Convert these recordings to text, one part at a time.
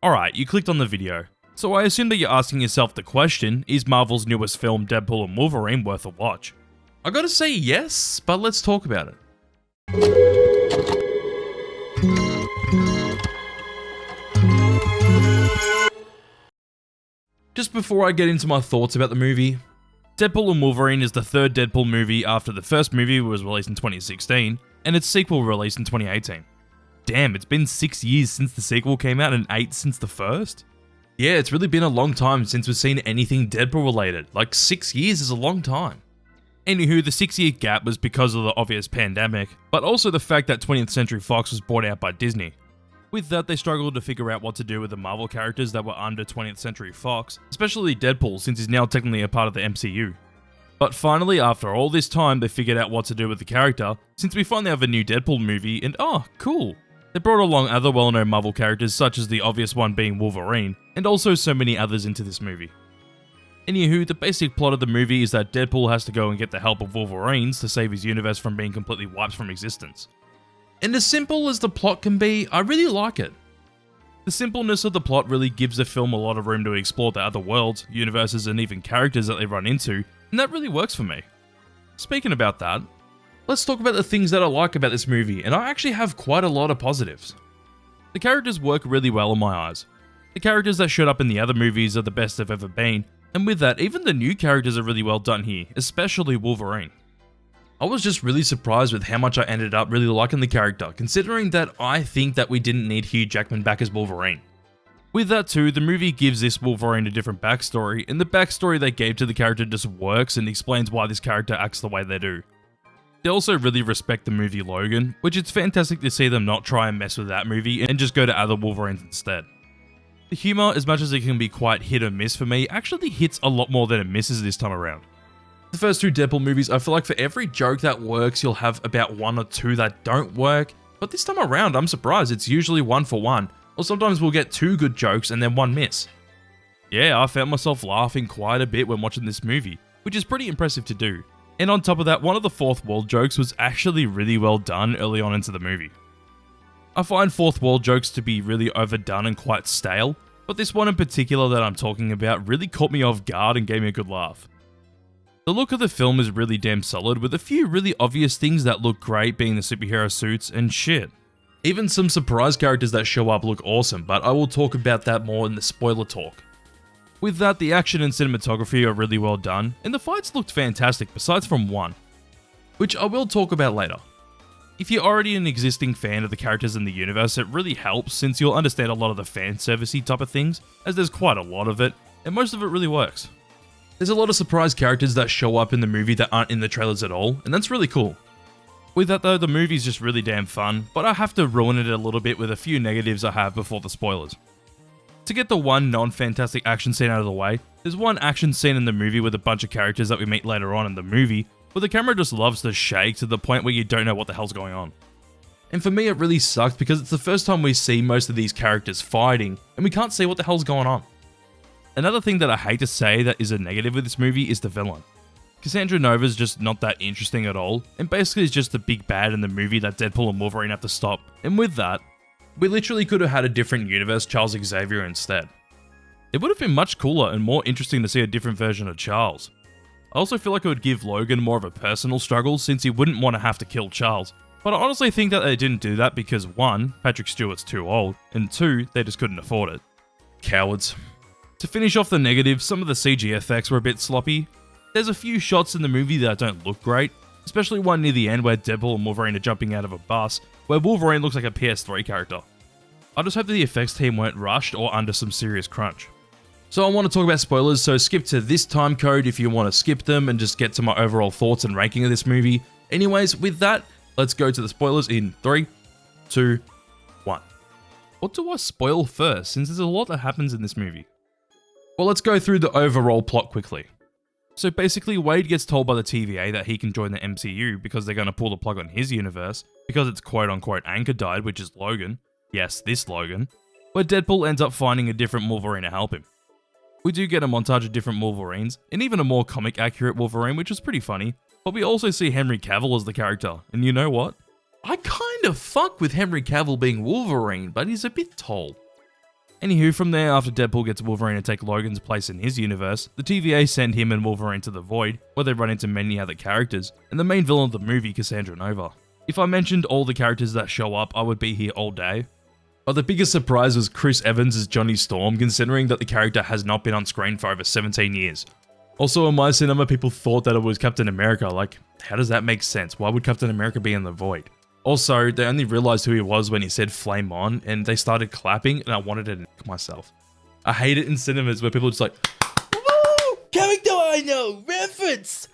Alright, you clicked on the video. So I assume that you're asking yourself the question, is Marvel's newest film Deadpool and Wolverine worth a watch? I gotta say yes, but let's talk about it. Just before I get into my thoughts about the movie, Deadpool and Wolverine is the third Deadpool movie after the first movie was released in 2016, and its sequel released in 2018. Damn, it's been 6 years since the sequel came out and 8 since the first? Yeah, it's really been a long time since we've seen anything Deadpool related. Like 6 years is a long time. Anywho, the 6-year gap was because of the obvious pandemic, but also the fact that 20th Century Fox was bought out by Disney. With that, they struggled to figure out what to do with the Marvel characters that were under 20th Century Fox, especially Deadpool since he's now technically a part of the MCU. But finally, after all this time, they figured out what to do with the character, since we finally have a new Deadpool movie, and oh, cool. They brought along other well-known Marvel characters such as the obvious one being Wolverine, and also so many others into this movie. Anywho, the basic plot of the movie is that Deadpool has to go and get the help of Wolverines to save his universe from being completely wiped from existence. And as simple as the plot can be, I really like it. The simpleness of the plot really gives the film a lot of room to explore the other worlds, universes, and even characters that they run into, and that really works for me. Speaking about that, let's talk about the things that I like about this movie, and I actually have quite a lot of positives. The characters work really well in my eyes. The characters that showed up in the other movies are the best they've ever been, and with that, even the new characters are really well done here, especially Wolverine. I was just really surprised with how much I ended up really liking the character, considering that I think that we didn't need Hugh Jackman back as Wolverine. With that too, the movie gives this Wolverine a different backstory, and the backstory they gave to the character just works and explains why this character acts the way they do. They also really respect the movie Logan, which it's fantastic to see them not try and mess with that movie and just go to other Wolverines instead. The humour, as much as it can be quite hit or miss for me, actually hits a lot more than it misses this time around. The first two Deadpool movies, I feel like for every joke that works, you'll have about 1 or 2 that don't work, but this time around, I'm surprised it's usually 1 for 1, or sometimes we'll get 2 good jokes and then 1 miss. Yeah, I found myself laughing quite a bit when watching this movie, which is pretty impressive to do. And on top of that, one of the fourth wall jokes was actually really well done early on into the movie. I find fourth wall jokes to be really overdone and quite stale, but this one in particular that I'm talking about really caught me off guard and gave me a good laugh. The look of the film is really damn solid, with a few really obvious things that look great being the superhero suits and shit. Even some surprise characters that show up look awesome, but I will talk about that more in the spoiler talk. With that, the action and cinematography are really well done, and the fights looked fantastic besides from one, which I will talk about later. If you're already an existing fan of the characters in the universe, it really helps since you'll understand a lot of the fan servicey type of things, as there's quite a lot of it, and most of it really works. There's a lot of surprise characters that show up in the movie that aren't in the trailers at all, and that's really cool. With that though, the movie's just really damn fun, but I have to ruin it a little bit with a few negatives I have before the spoilers. To get the one non-fantastic action scene out of the way, there's one action scene in the movie with a bunch of characters that we meet later on in the movie, where the camera just loves to shake to the point where you don't know what the hell's going on. And for me it really sucked because it's the first time we see most of these characters fighting, and we can't see what the hell's going on. Another thing that I hate to say that is a negative with this movie is the villain. Cassandra Nova's just not that interesting at all, and basically is just the big bad in the movie that Deadpool and Wolverine have to stop, and with that, we literally could have had a different universe Charles Xavier instead. It would have been much cooler and more interesting to see a different version of Charles. I also feel like it would give Logan more of a personal struggle since he wouldn't want to have to kill Charles, but I honestly think that they didn't do that because 1, Patrick Stewart's too old, and 2, they just couldn't afford it. Cowards. To finish off the negatives, some of the CG effects were a bit sloppy. There's a few shots in the movie that don't look great, especially one near the end where Deadpool and Wolverine are jumping out of a bus, where Wolverine looks like a PS3 character. I just hope that the effects team weren't rushed or under some serious crunch. So I want to talk about spoilers, so skip to this time code if you want to skip them and just get to my overall thoughts and ranking of this movie. Anyways, with that, let's go to the spoilers in 3, 2, 1. What do I spoil first, since there's a lot that happens in this movie? Well, let's go through the overall plot quickly. So basically, Wade gets told by the TVA that he can join the MCU because they're going to pull the plug on his universe, because its quote-unquote anchor died, which is Logan. Yes, this Logan. Where Deadpool ends up finding a different Wolverine to help him. We do get a montage of different Wolverines, and even a more comic-accurate Wolverine, which was pretty funny, but we also see Henry Cavill as the character, and you know what? I kind of fuck with Henry Cavill being Wolverine, but he's a bit tall. Anywho, from there, after Deadpool gets Wolverine to take Logan's place in his universe, the TVA send him and Wolverine to the Void, where they run into many other characters, and the main villain of the movie, Cassandra Nova. If I mentioned all the characters that show up, I would be here all day. But the biggest surprise was Chris Evans as Johnny Storm, considering that the character has not been on screen for over 17 years. Also, in my cinema, people thought that it was Captain America. Like, how does that make sense? Why would Captain America be in the Void? Also, they only realized who he was when he said flame on, and they started clapping, and I wanted to nick myself. I hate it in cinemas where people are just like, woo! Character I know! Reference!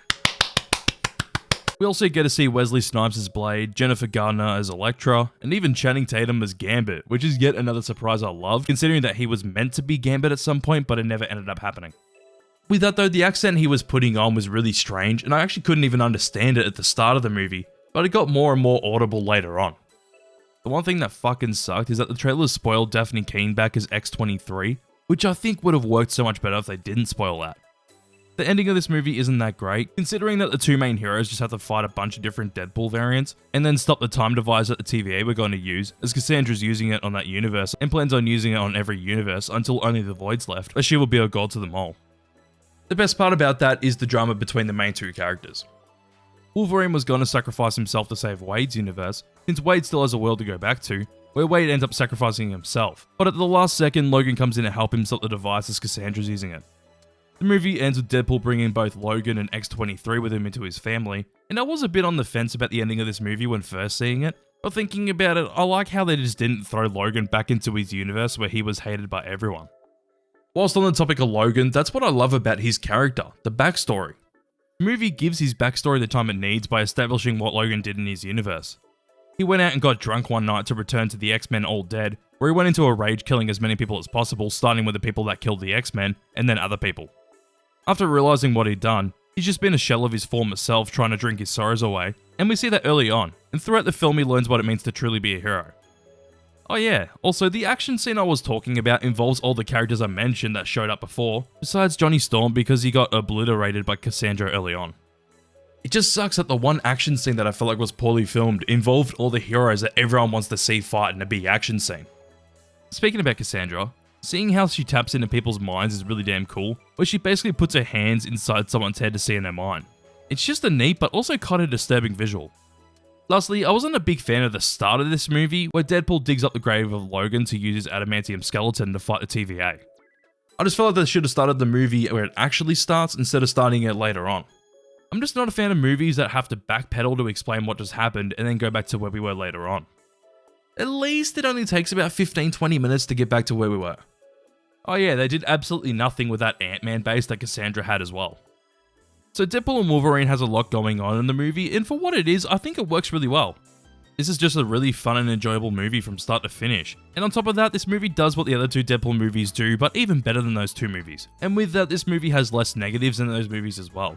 We also get to see Wesley Snipes as Blade, Jennifer Gardner as Elektra, and even Channing Tatum as Gambit, which is yet another surprise I love, considering that he was meant to be Gambit at some point, but it never ended up happening. With that though, the accent he was putting on was really strange, and I actually couldn't even understand it at the start of the movie, but it got more and more audible later on. The one thing that fucking sucked is that the trailer spoiled Daphne Keane back as X-23, which I think would have worked so much better if they didn't spoil that. The ending of this movie isn't that great, considering that the two main heroes just have to fight a bunch of different Deadpool variants, and then stop the time device that the TVA were going to use, as Cassandra's using it on that universe, and plans on using it on every universe until only the Void's left, but she will be a god to them all. The best part about that is the drama between the main two characters. Wolverine was going to sacrifice himself to save Wade's universe, since Wade still has a world to go back to, where Wade ends up sacrificing himself, but at the last second, Logan comes in to help him stop the device as Cassandra's using it. The movie ends with Deadpool bringing both Logan and X-23 with him into his family, and I was a bit on the fence about the ending of this movie when first seeing it, but thinking about it, I like how they just didn't throw Logan back into his universe where he was hated by everyone. Whilst on the topic of Logan, that's what I love about his character, the backstory. The movie gives his backstory the time it needs by establishing what Logan did in his universe. He went out and got drunk one night to return to the X-Men all dead, where he went into a rage killing as many people as possible, starting with the people that killed the X-Men, and then other people. After realizing what he'd done, he's just been a shell of his former self trying to drink his sorrows away, and we see that early on, and throughout the film he learns what it means to truly be a hero. Oh yeah, also the action scene I was talking about involves all the characters I mentioned that showed up before, besides Johnny Storm because he got obliterated by Cassandra early on. It just sucks that the one action scene that I felt like was poorly filmed involved all the heroes that everyone wants to see fight in a big action scene. Speaking about Cassandra, seeing how she taps into people's minds is really damn cool, where she basically puts her hands inside someone's head to see in their mind. It's just a neat but also kind of disturbing visual. Lastly, I wasn't a big fan of the start of this movie, where Deadpool digs up the grave of Logan to use his adamantium skeleton to fight the TVA. I just felt like they should have started the movie where it actually starts instead of starting it later on. I'm just not a fan of movies that have to backpedal to explain what just happened and then go back to where we were later on. At least it only takes about 15-20 minutes to get back to where we were. Oh yeah, they did absolutely nothing with that Ant-Man base that Cassandra had as well. So Deadpool and Wolverine has a lot going on in the movie, and for what it is, I think it works really well. This is just a really fun and enjoyable movie from start to finish, and on top of that, this movie does what the other two Deadpool movies do, but even better than those two movies. And with that, this movie has less negatives than those movies as well.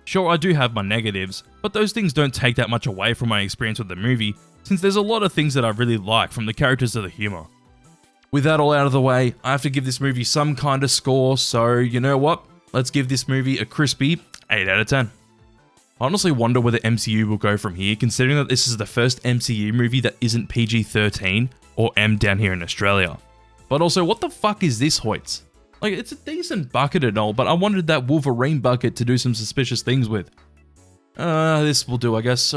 Sure, I do have my negatives, but those things don't take that much away from my experience with the movie, since there's a lot of things that I really like, from the characters to the humour. With that all out of the way, I have to give this movie some kind of score, so you know what? Let's give this movie a crispy 8 out of 10. I honestly wonder where the MCU will go from here, considering that this is the first MCU movie that isn't PG-13 or M down here in Australia. But also, what the fuck is this, Hoyts? Like, it's a decent bucket and all, but I wanted that Wolverine bucket to do some suspicious things with. This will do, I guess.